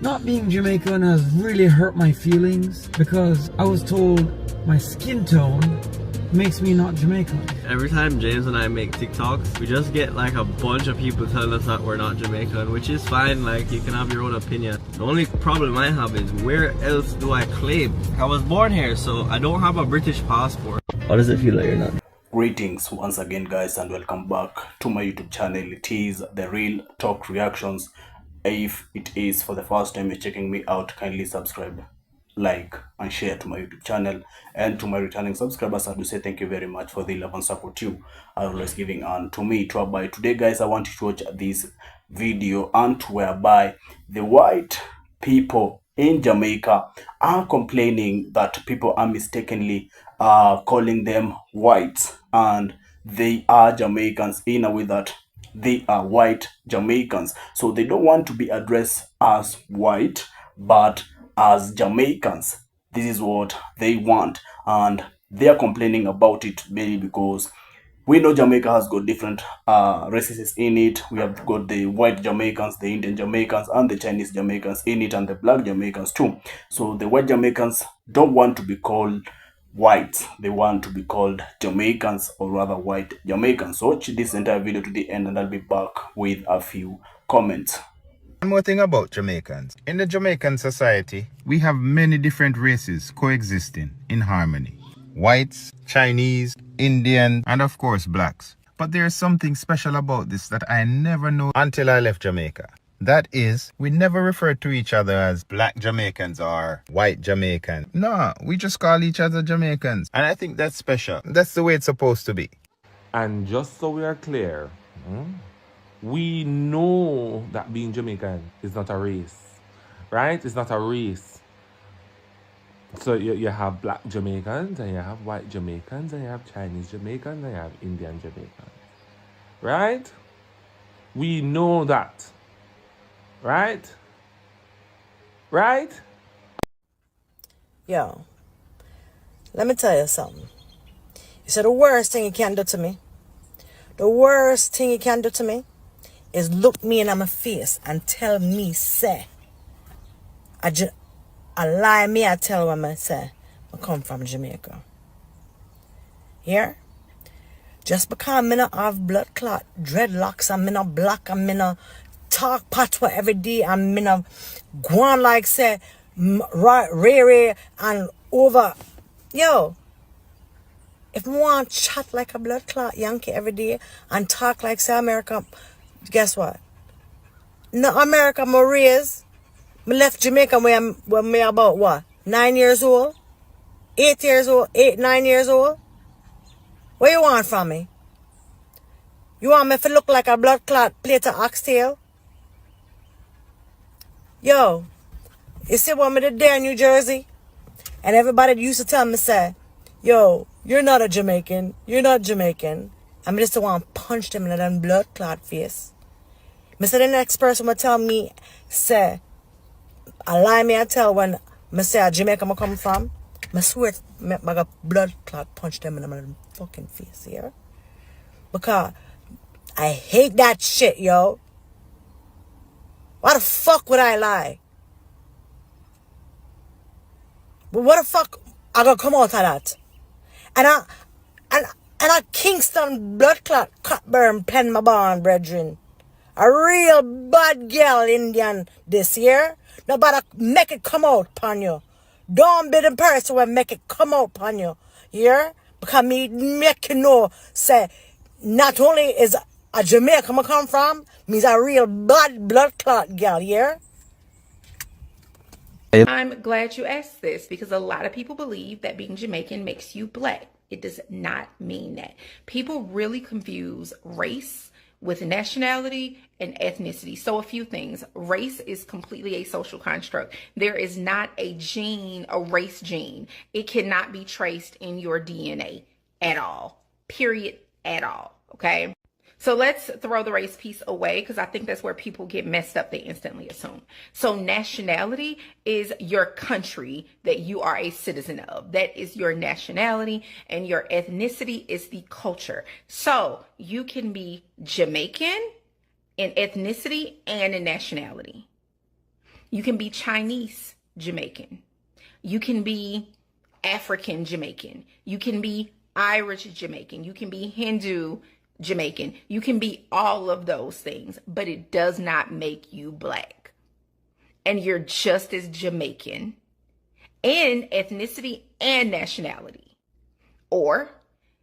Not being Jamaican has really hurt my feelings because I was told my skin tone makes me not Jamaican. Every time James and I make TikToks, we just get like a bunch of people telling us that we're not Jamaican, which is fine, like you can have your own opinion. The only problem I have is where else do I claim? I was born here, so I don't have a British passport. How does it feel like you're not? Greetings once again, guys, and welcome back to my YouTube channel. It is The Real Talk Reactions. If it is for the first time you're checking me out, kindly subscribe, like and share to my YouTube channel. And to my returning subscribers, I do say thank you very much for the love and support you are always giving on to me. Today, guys, I want you to watch this video and whereby the white people in Jamaica are complaining that people are mistakenly calling them whites, and they are Jamaicans in a way that they are white Jamaicans. So they don't want to be addressed as white, but as Jamaicans. This is what they want, and they are complaining about it mainly because we know Jamaica has got different races in it. We have got the white Jamaicans, the Indian Jamaicans, and the Chinese Jamaicans in it, and the black Jamaicans too. So the white Jamaicans don't want to be called whites. They want to be called Jamaicans, or rather white Jamaicans. So watch this entire video to the end, and I'll be back with a few comments. One more thing about Jamaicans. In the Jamaican society, we have many different races coexisting in harmony. Whites, Chinese, Indian, and of course blacks. But there is something special about this that I never knew until I left Jamaica. That is, we never refer to each other as black Jamaicans or white Jamaicans. No, we just call each other Jamaicans. And I think that's special. That's the way it's supposed to be. And just so we are clear, we know that being Jamaican is not a race, right? It's not a race. So you have black Jamaicans, and you have white Jamaicans, and you have Chinese Jamaicans, and you have Indian Jamaicans, right? We know that, right? Right? Yo, let me tell you something. You said the worst thing you can do to me, the worst thing you can do to me is look me in my face and tell me, say, I lie me, I tell when I say, I come from Jamaica. Here? Just because I don't have blood clot, dreadlocks, I'm not black, I'm not talk patois every day, I'm not go on like say, rare and over. Yo, if I want to chat like a blood clot Yankee every day and talk like say America, guess what? No, America, I raised. I left Jamaica when I about what? 9 years old? 8 years old? 8, 9 years old? What you want from me? You want me to look like a blood clot plate of oxtail? Yo, you see what me did there in New Jersey? And everybody used to tell me, say, yo, you're not a Jamaican. You're not Jamaican. And I just want to punch them in that blood clot face. I said the next person will tell me, say, I lie me I tell when I say a Jamaica I come from, I swear I got blood clot punch them in my fucking face here. Because I hate that shit, yo. Why the fuck would I lie? But what the fuck I gonna come out of that? And I Kingston blood clot Cockburn pen my barn, brethren. A real bad girl Indian this year. Nobody make it come out upon you. Don't be the person who make it come out upon you. Yeah? Because me make you know, say, not only is a Jamaica I come from, me's a real bad blood clot girl, yeah? I'm glad you asked this because a lot of people believe that being Jamaican makes you black. It does not mean that. People really confuse race with nationality and ethnicity. So a few things. Race is completely a social construct. There is not a gene, a race gene. It cannot be traced in your DNA at all. Period. At all. Okay? So let's throw the race piece away because I think that's where people get messed up. They instantly assume. So nationality is your country that you are a citizen of. That is your nationality, and your ethnicity is the culture. So you can be Jamaican in ethnicity and in nationality. You can be Chinese-Jamaican. You can be African Jamaican. You can be Irish Jamaican. You can be Hindu Jamaican. You can be all of those things, but it does not make you black. And you're just as Jamaican in ethnicity and nationality. Or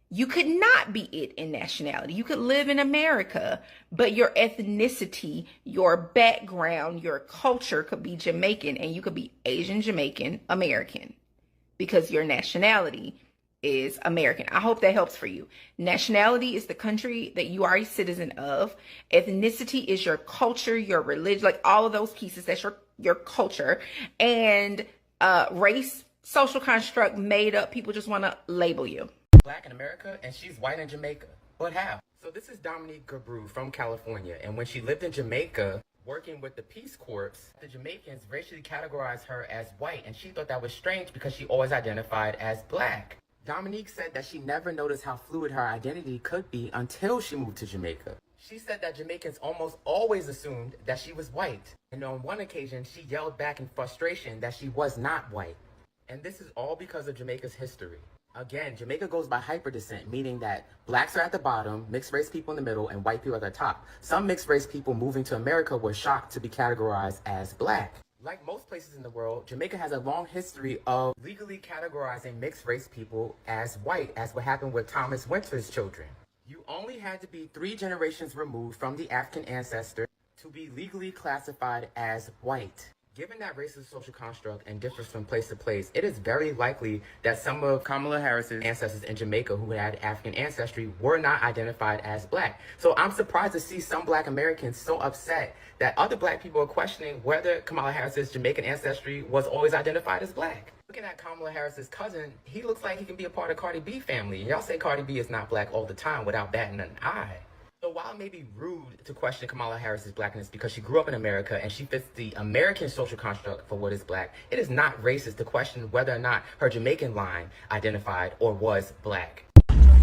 you could not be it in nationality. You could live in America, but your ethnicity, your background, your culture could be Jamaican, and you could be Asian Jamaican American because your nationality is American. I hope that helps for you. Nationality is the country that you are a citizen of. Ethnicity is your culture, your religion, like all of those pieces. That's your culture. And race, social construct, made up. People just want to label you. Black in America and she's white in Jamaica. But how? So this is Dominique Gabru from California, and when she lived in Jamaica working with the Peace Corps, the Jamaicans racially categorized her as white, and she thought that was strange because she always identified as black. Dominique said that she never noticed how fluid her identity could be until she moved to Jamaica. She said that Jamaicans almost always assumed that she was white, and on one occasion she yelled back in frustration that she was not white. And this is all because of Jamaica's history. Again, Jamaica goes by hyperdescent, meaning that blacks are at the bottom, mixed race people in the middle, and white people at the top. Some mixed race people moving to America were shocked to be categorized as black. Like most places in the world, Jamaica has a long history of legally categorizing mixed race people as white, as what happened with Thomas Winter's children. You only had to be 3 generations removed from the African ancestor to be legally classified as white. Given that race is a social construct and differs from place to place, it is very likely that some of Kamala Harris's ancestors in Jamaica who had African ancestry were not identified as black. So I'm surprised to see some black Americans so upset that other black people are questioning whether Kamala Harris's Jamaican ancestry was always identified as black. Looking at Kamala Harris's cousin, he looks like he can be a part of Cardi B family. Y'all say Cardi B is not black all the time without batting an eye. So while it may be rude to question Kamala Harris's blackness because she grew up in America and she fits the American social construct for what is black, it is not racist to question whether or not her Jamaican line identified or was black.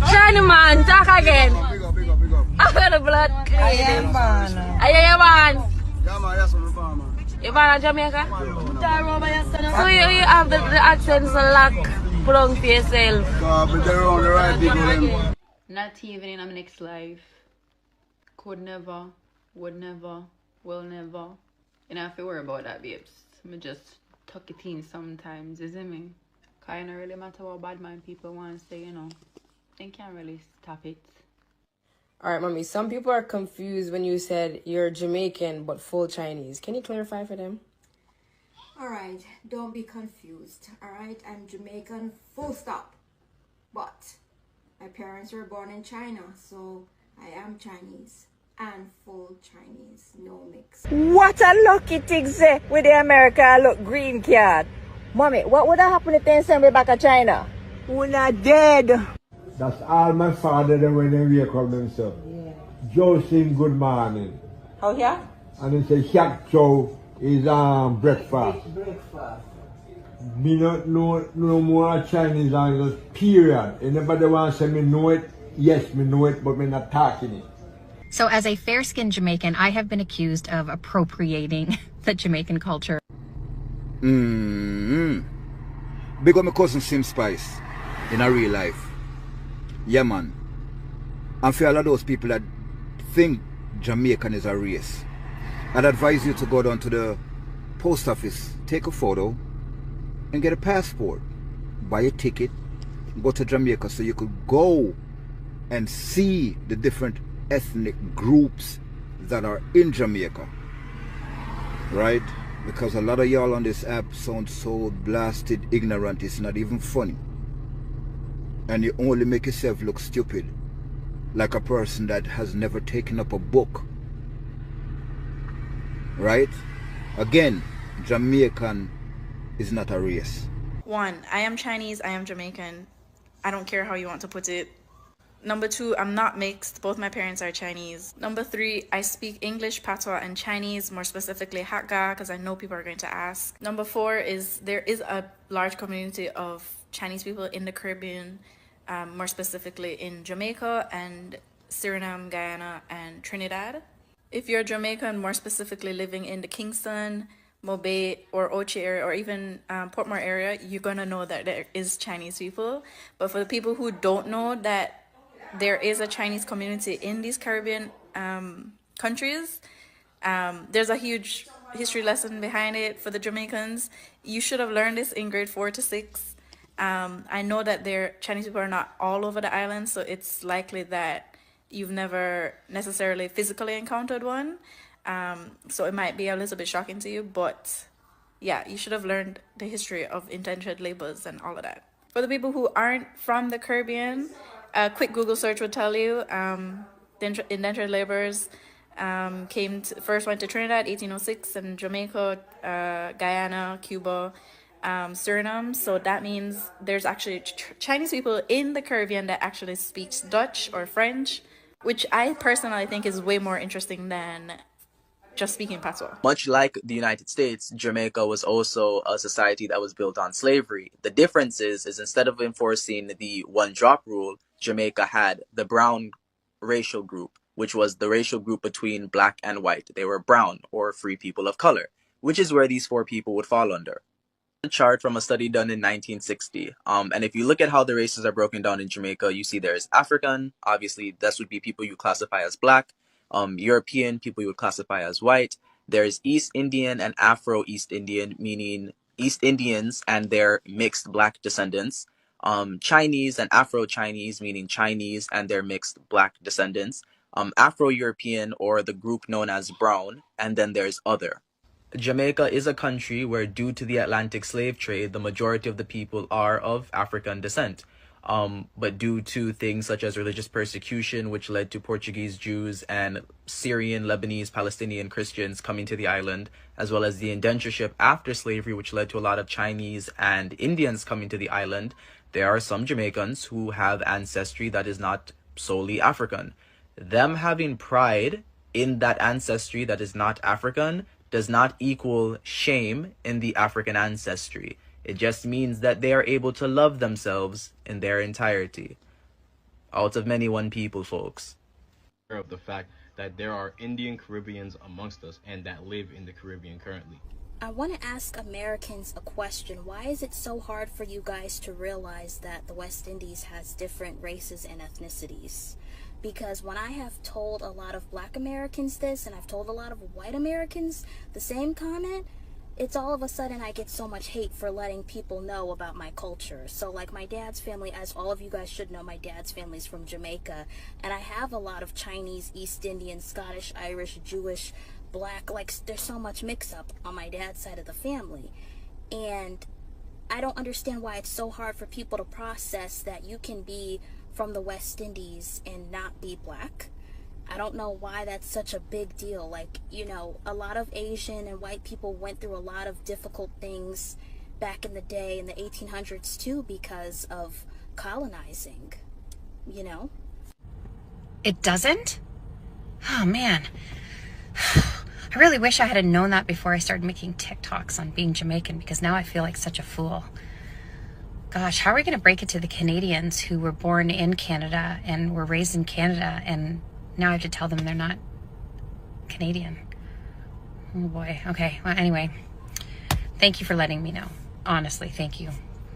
Shiny man, talk again. Big up. I got the blood. I am born. Yeah, man, that's what we're born, man. You born in Jamaica? So you have the accents lock put on for yourself. But they're on the right people. Not even in my next life. Could never, would never, will never. You don't have to worry about that, babes. Me just tuck it in sometimes, you see me? Cause it don't really matter what bad mind people want to say, you know. They can't really stop it. Alright, mommy, some people are confused when you said you're Jamaican but full Chinese. Can you clarify for them? Alright, don't be confused. Alright, I'm Jamaican, full stop. But my parents were born in China, so I am Chinese. And full Chinese, no mix. What a lucky thing say with the America look green card. Mommy, what would have happened if they send me back to China? We're not dead. That's all my father then when they wake up themselves. Yeah. Joe sing good morning. How here? And they say Shak Joe is breakfast. Breakfast. Me not know no more Chinese language, period. Anybody want to say me know it? Yes, me know it, but me not talking it. So as a fair-skinned Jamaican, I have been accused of appropriating the Jamaican culture. Big up my cousin Sim Spice in a real life. Yeah, man. And for all of those people that think Jamaican is a race, I'd advise you to go down to the post office, take a photo, and get a passport. Buy a ticket, go to Jamaica so you could go and see the different ethnic groups that are in Jamaica, right? Because a lot of y'all on this app sound so blasted ignorant, it's not even funny. And you only make yourself look stupid, like a person that has never taken up a book, right? Again, Jamaican is not a race. 1, I am Chinese, I am Jamaican. I don't care how you want to put it. Number 2, I'm not mixed. Both my parents are Chinese. Number 3, I speak English, Patois, and Chinese, more specifically Hakka, because I know people are going to ask. Number 4 is there is a large community of Chinese people in the Caribbean, more specifically in Jamaica and Suriname, Guyana, and Trinidad. If you're Jamaican, more specifically living in the Kingston, Mobay or Ochi area or even Portmore area, you're gonna know that there is Chinese people. But for the people who don't know that there is a Chinese community in these Caribbean countries, there's a huge history lesson behind it for the Jamaicans. You should have learned this in grade 4 to 6. I know that Chinese people are not all over the island, so it's likely that you've never necessarily physically encountered one. So it might be a little bit shocking to you, but yeah, you should have learned the history of indentured labors and all of that. For the people who aren't from the Caribbean, a quick Google search would tell you the indentured laborers first went to Trinidad 1806 and Jamaica, Guyana, Cuba, Suriname. So that means there's actually Chinese people in the Caribbean that actually speaks Dutch or French, which I personally think is way more interesting than just speaking patois. Much like the United States, Jamaica was also a society that was built on slavery. The difference is instead of enforcing the one-drop rule, Jamaica had the brown racial group, which was the racial group between black and white. They were brown, or free people of color, which is where these 4 people would fall under. A chart from a study done in 1960. And if you look at how the races are broken down in Jamaica, you see there's African, obviously this would be people you classify as black. European, people you would classify as white. There's East Indian and Afro-East Indian, meaning East Indians and their mixed black descendants. Chinese and Afro-Chinese, meaning Chinese and their mixed black descendants. Afro-European, or the group known as brown, and then there's other. Jamaica is a country where, due to the Atlantic slave trade, the majority of the people are of African descent. But due to things such as religious persecution, which led to Portuguese Jews and Syrian, Lebanese, Palestinian Christians coming to the island, as well as the indentureship after slavery, which led to a lot of Chinese and Indians coming to the island, there are some Jamaicans who have ancestry that is not solely African. Them having pride in that ancestry that is not African does not equal shame in the African ancestry. It just means that they are able to love themselves in their entirety. Out of many one people, folks. Of the fact that there are Indian Caribbeans amongst us and that live in the Caribbean currently. I want to ask Americans a question. Why is it so hard for you guys to realize that the West Indies has different races and ethnicities? Because when I have told a lot of Black Americans this, and I've told a lot of white Americans the same comment, it's all of a sudden I get so much hate for letting people know about my culture. So like my dad's family, as all of you guys should know, my dad's family's from Jamaica, and I have a lot of Chinese, East Indian, Scottish, Irish, Jewish, Black, like there's so much mix up on my dad's side of the family. And I don't understand why it's so hard for people to process that you can be from the West Indies and not be Black. I don't know why that's such a big deal. Like, you know, a lot of Asian and white people went through a lot of difficult things back in the day, in the 1800s too, because of colonizing, you know? It doesn't? Oh man. I really wish I had known that before I started making TikToks on being Jamaican, because now I feel like such a fool. Gosh, how are we going to break it to the Canadians who were born in Canada and were raised in Canada, and now I have to tell them they're not Canadian? Oh boy. Okay. Well, anyway, thank you for letting me know. Honestly, thank you.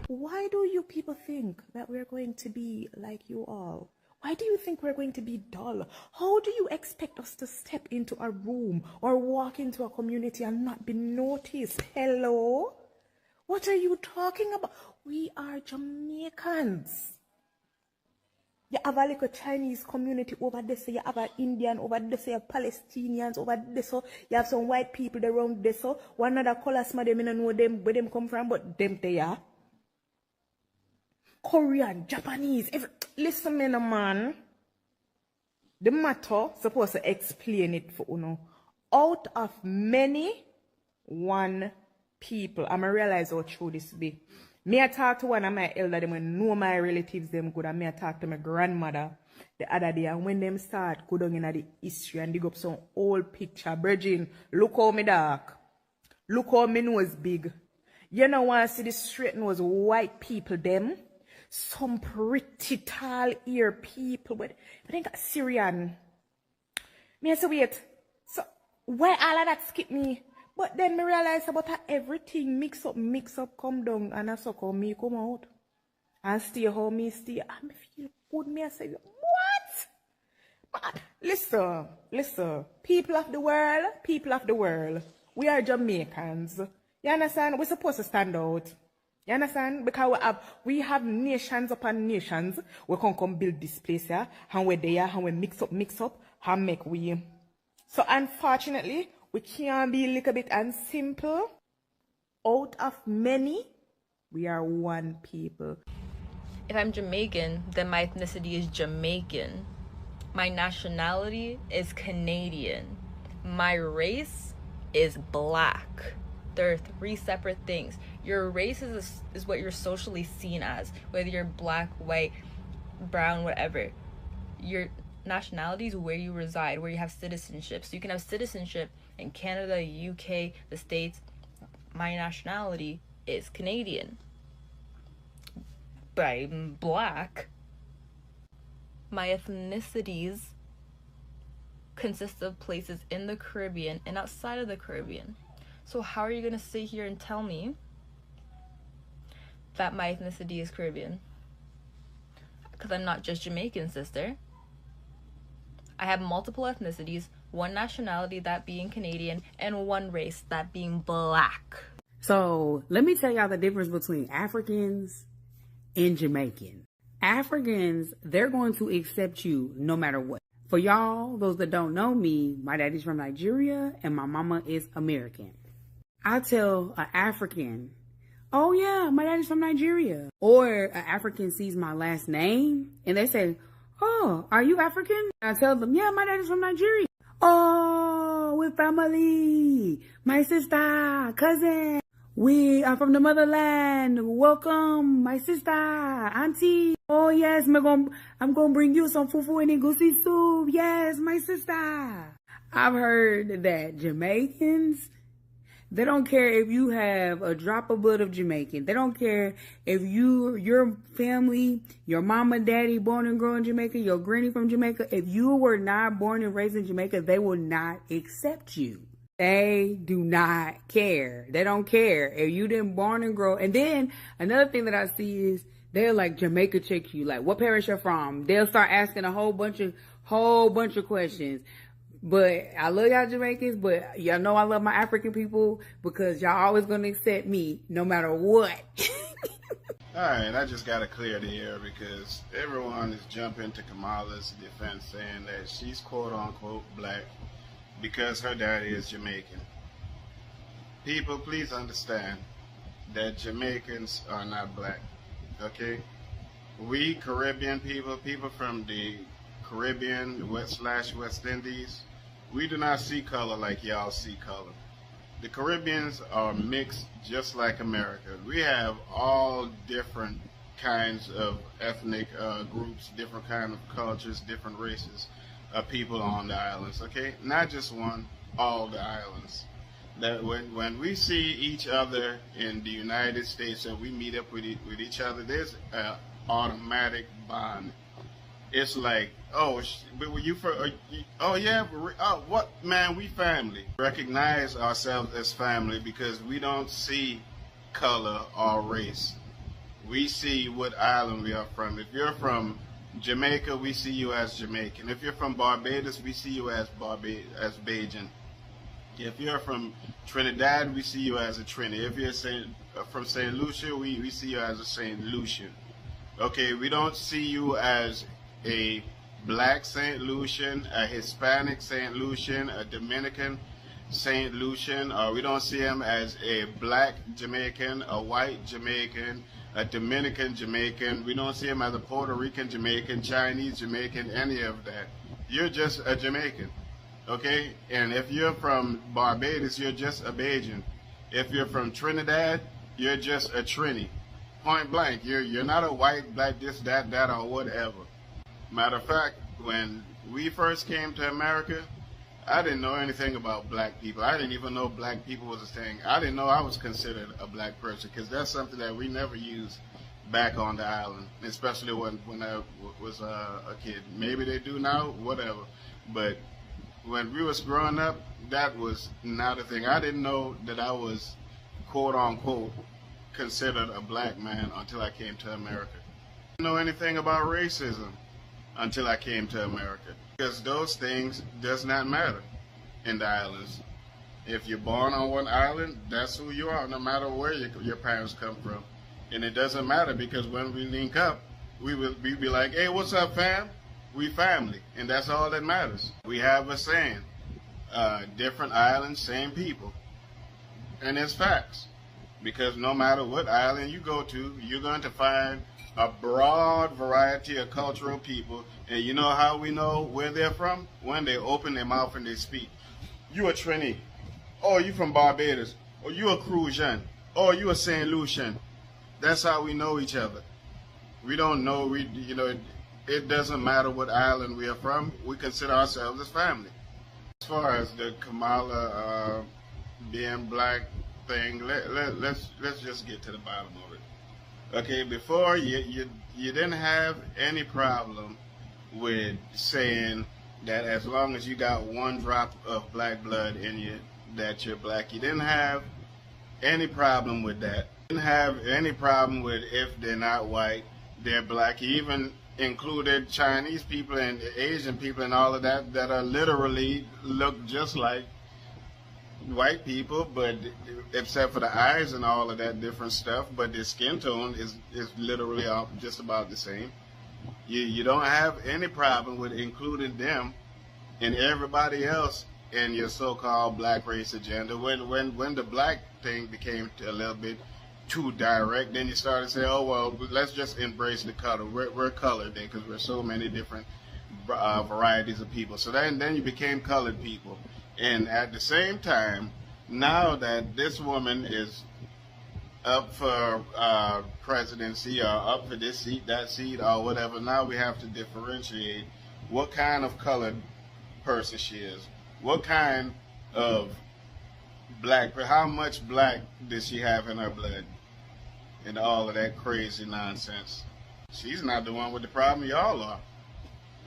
Why do you people think that we're going to be like you all? Why do you think we're going to be dull? How do you expect us to step into a room or walk into a community and not be noticed? Hello? What are you talking about? We are Jamaicans. You have a little Chinese community over there, so you have an Indian over there, so you have Palestinians over there, so you have some white people around there, so one other colors, man, them, I don't know them, where them come from, but them they are. Korean, Japanese, listen, man. The matter supposed to explain it for you know. Out of many, one people. I'm going to realize how true this be. Me I talk to one of my elder, them when know my relatives them good, and me I talk to my grandmother the other day, and when them start go down in the history and dig up some old picture, Virgin, look how me dark. Look how me nose big. You know want to see the straight nose white people them? Some pretty tall ear people, but I think that's Syrian. Me I say wait, so why all of that skip me? But then me realize about everything mix up, come down, and I so come me come out. And stay how me stay. And me feel good, me I say, what? But listen, people of the world, we are Jamaicans. You understand? We're supposed to stand out. You understand? Because we have nations upon nations. We can come build this place here, and we're there, and we mix up, and make we. So unfortunately, we can't be a little bit and simple. Out of many, we are one people. If I'm Jamaican, then my ethnicity is Jamaican. My nationality is Canadian. My race is black. There are three separate things. Your race is what you're socially seen as, whether you're black, white, brown, whatever. Your nationality is where you reside, where you have citizenship. So you can have citizenship in Canada, UK, the States. My nationality is Canadian. But I'm black. My ethnicities consist of places in the Caribbean and outside of the Caribbean. So how are you going to sit here and tell me that my ethnicity is Caribbean? Because I'm not just Jamaican, sister. I have multiple ethnicities, one nationality, that being Canadian, and one race, that being black. So let me tell y'all the difference between Africans and Jamaicans. Africans, they're going to accept you no matter what. For y'all, those that don't know me, my daddy's from Nigeria and my mama is American. I tell an African, oh yeah, my daddy's from Nigeria. Or an African sees my last name and they say, oh, are you African? I tell them, yeah, my daddy's from Nigeria. Oh, we're family. My sister, cousin. We are from the motherland. Welcome, my sister, auntie. Oh yes, I'm gonna bring you some fufu and egusi soup. Yes, my sister. I've heard that Jamaicans, they don't care if you have a drop of blood of Jamaican. They don't care if your family, your mama, daddy, born and grown in Jamaica, your granny from Jamaica. If you were not born and raised in Jamaica, they will not accept you. They do not care. They don't care if you didn't born and grow. And then another thing that I see is they'll like Jamaica check you. Like, what parish you're from? They'll start asking a whole bunch of questions. But I love y'all Jamaicans, but y'all know I love my African people because y'all always gonna accept me no matter what. Alright, I just gotta clear the air because everyone is jumping to Kamala's defense saying that she's quote unquote black because her daddy is Jamaican. People, please understand that Jamaicans are not black, okay? We Caribbean people from the Caribbean, West Indies, we do not see color like y'all see color. The Caribbeans are mixed just like America. We have all different kinds of ethnic groups, different kind of cultures, different races of people on the islands, okay? Not just one, all the islands. That when we see each other in the United States and we meet up with each other, there's an automatic bond. It's like, oh, but were you for? Oh yeah, oh what man? We family. Recognize ourselves as family because we don't see color or race. We see what island we are from. If you're from Jamaica, we see you as Jamaican. If you're from Barbados, we see you as Bajan. If you're from Trinidad, we see you as a Trini. If you're from St. Lucia, we see you as a St. Lucian. Okay, we don't see you as a black St. Lucian, a Hispanic St. Lucian, a Dominican St. Lucian, or we don't see him as a black Jamaican, a white Jamaican, a Dominican Jamaican. We don't see him as a Puerto Rican Jamaican, Chinese Jamaican, any of that. You're just a Jamaican, okay? And if you're from Barbados, you're just a Bajan. If you're from Trinidad, you're just a Trini. Point blank, you're not a white, black, this, that, or whatever. Matter of fact, when we first came to America, I didn't know anything about black people. I didn't even know black people was a thing. I didn't know I was considered a black person because that's something that we never used back on the island, especially when I was a kid. Maybe they do now, whatever. But when we was growing up, that was not a thing. I didn't know that I was, quote unquote, considered a black man until I came to America. I didn't know anything about racism until I came to America, because those things does not matter in the islands. If you're born on one island, that's who you are, no matter where your parents come from. And it doesn't matter, because when we link up, we be like, hey, what's up, fam? We family, and that's all that matters. We have a saying, different islands, same people. And it's facts, because no matter what island you go to, you're going to find a broad variety of cultural people. And you know how we know where they're from? When they open their mouth and they speak. You a Trini. Oh, you from Barbados. Or you a Crucian. Oh, you a St. Lucian. That's how we know each other. We don't know, it doesn't matter what island we are from. We consider ourselves as family. As far as the Kamala being black thing, let's just get to the bottom of it. Okay, before you didn't have any problem with saying that as long as you got one drop of black blood in you, that you're black. You didn't have any problem with that. You didn't have any problem with if they're not white, they're black. You even included Chinese people and Asian people and all of that that are literally look just like white people, but except for the eyes and all of that different stuff, but their skin tone is literally just about the same. You don't have any problem with including them and everybody else in your so-called black race agenda. When the black thing became a little bit too direct, then you started saying, oh, well, let's just embrace the color. We're colored then, because we're so many different varieties of people. So then you became colored people. And at the same time, now that this woman is up for presidency or up for this seat, that seat, or whatever, now we have to differentiate what kind of colored person she is. What kind of black, how much black does she have in her blood? And all of that crazy nonsense. She's not the one with the problem, y'all are.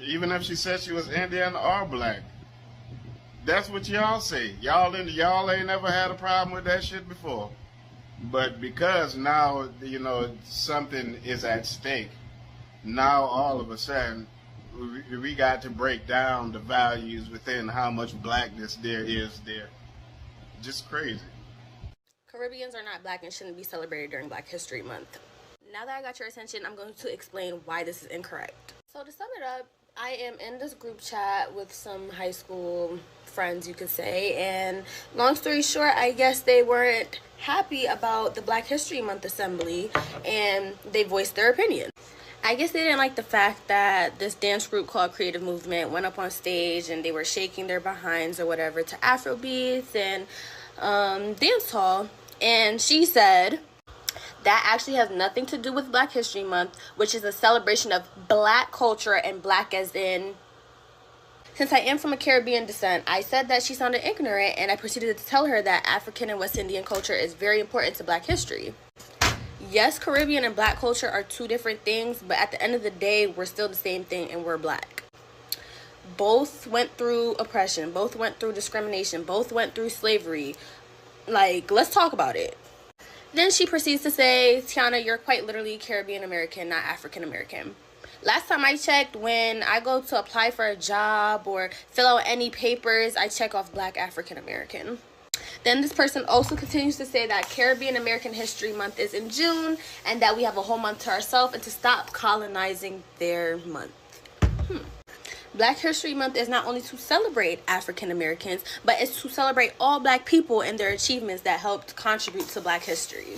Even if she said she was Indian or black. That's what y'all say. Y'all ain't never had a problem with that shit before. But because now, something is at stake, now all of a sudden, we got to break down the values within how much blackness there is there. Just crazy. Caribbeans are not black and shouldn't be celebrated during Black History Month. Now that I got your attention, I'm going to explain why this is incorrect. So to sum it up, I am in this group chat with some high school friends, you could say, and long story short, I guess they weren't happy about the Black History Month assembly, and they voiced their opinion. I guess they didn't like the fact that this dance group called Creative Movement went up on stage and they were shaking their behinds or whatever to Afrobeats and dance hall, and she said that actually has nothing to do with Black History Month, which is a celebration of black culture, and black as in... Since I am from a Caribbean descent, I said that she sounded ignorant, and I proceeded to tell her that African and West Indian culture is very important to black history. Yes, Caribbean and black culture are two different things, but at the end of the day, we're still the same thing, and we're black. Both went through oppression, both went through discrimination, both went through slavery. Like, let's talk about it. Then she proceeds to say, Tiana, you're quite literally Caribbean American, not African American. Last time I checked, when I go to apply for a job or fill out any papers, I check off Black African American. Then this person also continues to say that Caribbean American History Month is in June and that we have a whole month to ourselves and to stop colonizing their month. Black History Month is not only to celebrate African Americans, but it's to celebrate all black people and their achievements that helped contribute to black history.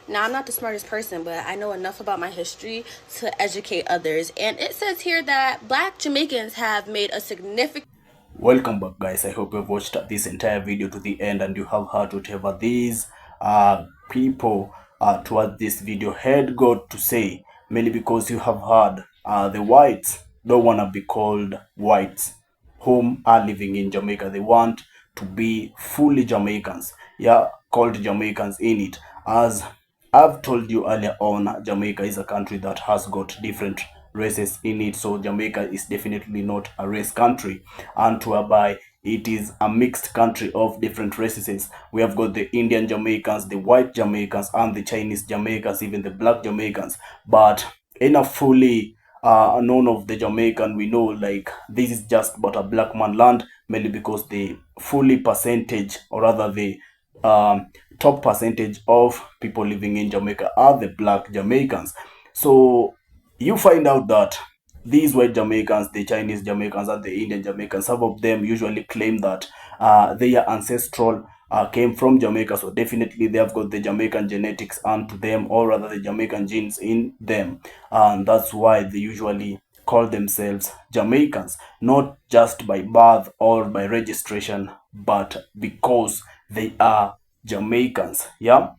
Now, I'm not the smartest person, but I know enough about my history to educate others. And it says here that black Jamaicans have made a significant... Welcome back, guys. I hope you've watched this entire video to the end and you have heard whatever these people towards this video had got to say, mainly because you have heard the whites don't want to be called whites whom are living in Jamaica. They want to be fully Jamaicans, called Jamaicans in it. As I've told you earlier on, Jamaica is a country that has got different races in it. So Jamaica is definitely not a race country, and whereby it is a mixed country of different races. We have got the Indian Jamaicans, the white Jamaicans, and the Chinese Jamaicans, even the black Jamaicans. But in a fully known of the Jamaican, we know like this is just about a black man land, mainly because the fully percentage, or rather the top percentage of people living in Jamaica are the black Jamaicans. So you find out that these white Jamaicans, the Chinese Jamaicans, and the Indian Jamaicans, some of them usually claim that their ancestral came from Jamaica. So definitely they have got the Jamaican genetics onto them, or rather the Jamaican genes in them. And that's why they usually call themselves Jamaicans, not just by birth or by registration, but because they are Jamaicans. Yeah.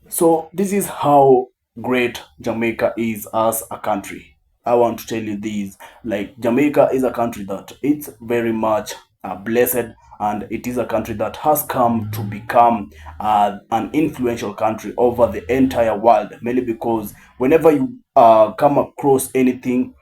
So this is how great Jamaica is as a country. I want to tell you this, like Jamaica is a country that it's very much blessed, and it is a country that has come to become an influential country over the entire world, mainly because whenever you come across anything,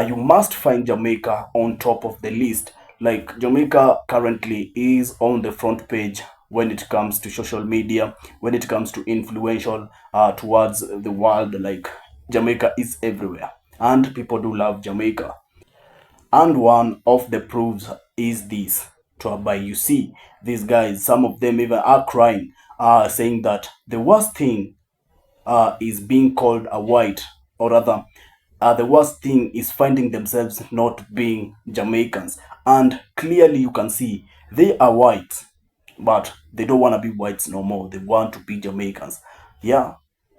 you must find Jamaica on top of the list. Like Jamaica currently is on the front page when it comes to social media, when it comes to influential towards the world. Like Jamaica is everywhere, and people do love Jamaica. And one of the proofs is this, whereby you see these guys, some of them even are crying, saying that the worst thing is being called a white, or rather the worst thing is finding themselves not being Jamaicans. And clearly you can see they are white, but they don't want to be whites no more. They want to be Jamaicans. Yeah,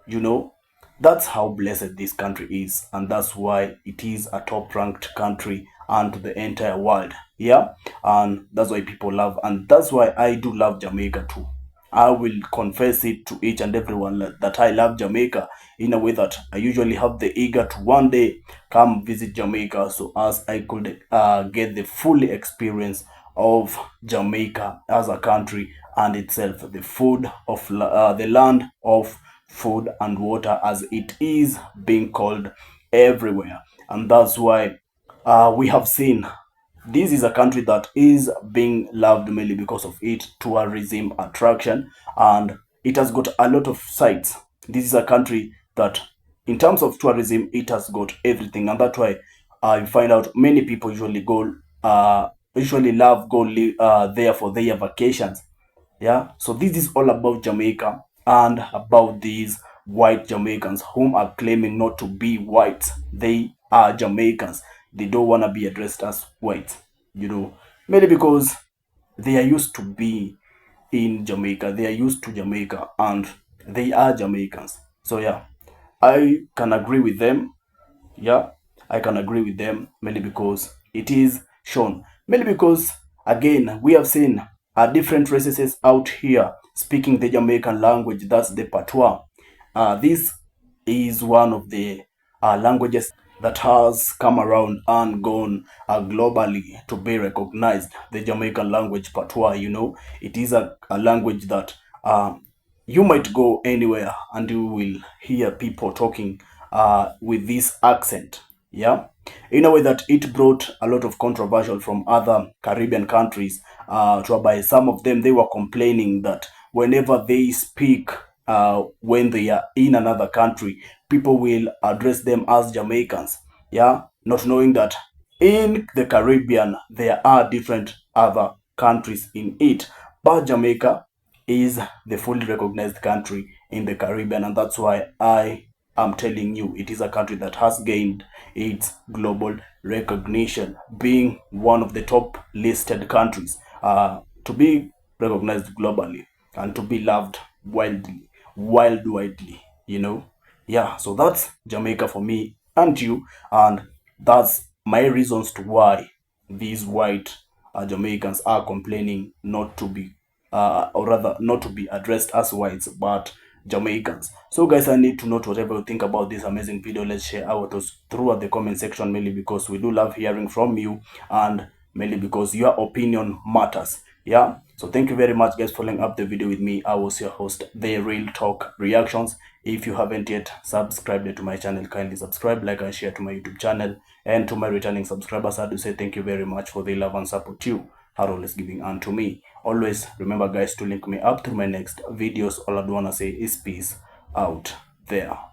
you know, that's how blessed this country is, and that's why it is a top ranked country and to the entire world. Yeah, and that's why people love, and that's why I do love Jamaica too. I will confess it to each and everyone that I love Jamaica, in a way that I usually have the eager to one day come visit Jamaica, so as I could get the full experience of Jamaica as a country and itself, the food of the land of food and water, as it is being called everywhere. And that's why we have seen this is a country that is being loved mainly because of its tourism attraction, and it has got a lot of sites. This is a country that, in terms of tourism, it has got everything, and that's why you find out many people usually love go there for their vacations. Yeah, so this is all about Jamaica and about these white Jamaicans whom are claiming not to be white. They are Jamaicans. They don't want to be addressed as white, maybe because they are used to be in Jamaica. They are used to Jamaica, and they are Jamaicans. So yeah, I can agree with them. Yeah, I can agree with them, mainly because it is shown. Mainly because, again, we have seen different races out here speaking the Jamaican language. That's the patois. This is one of the languages that has come around and gone globally to be recognized. The Jamaican language patois, it is a language that you might go anywhere and you will hear people talking with this accent. Yeah, in a way that it brought a lot of controversial from other Caribbean countries, whereby some of them, they were complaining that whenever they speak when they are in another country, people will address them as Jamaicans. Yeah, not knowing that in the Caribbean there are different other countries in it, but Jamaica is the fully recognized country in the Caribbean, and that's why I am telling you it is a country that has gained its global recognition, being one of the top listed countries to be recognized globally and to be loved widely. Yeah, so that's Jamaica for me and you, and that's my reasons to why these white Jamaicans are complaining not to be or rather not to be addressed as whites but Jamaicans. So guys, I need to know whatever you think about this amazing video. Let's share our thoughts throughout the comment section, mainly because we do love hearing from you, and mainly because your opinion matters. Yeah, So thank you very much guys for following up the video with me. I was your host, The Real Talk Reactions. If you haven't yet subscribed to my channel, kindly subscribe, like and share to my YouTube channel. And to my returning subscribers, I do say thank you very much for the love and support you are always giving unto me. Always remember guys to link me up to my next videos. All I do wanna say is peace out there.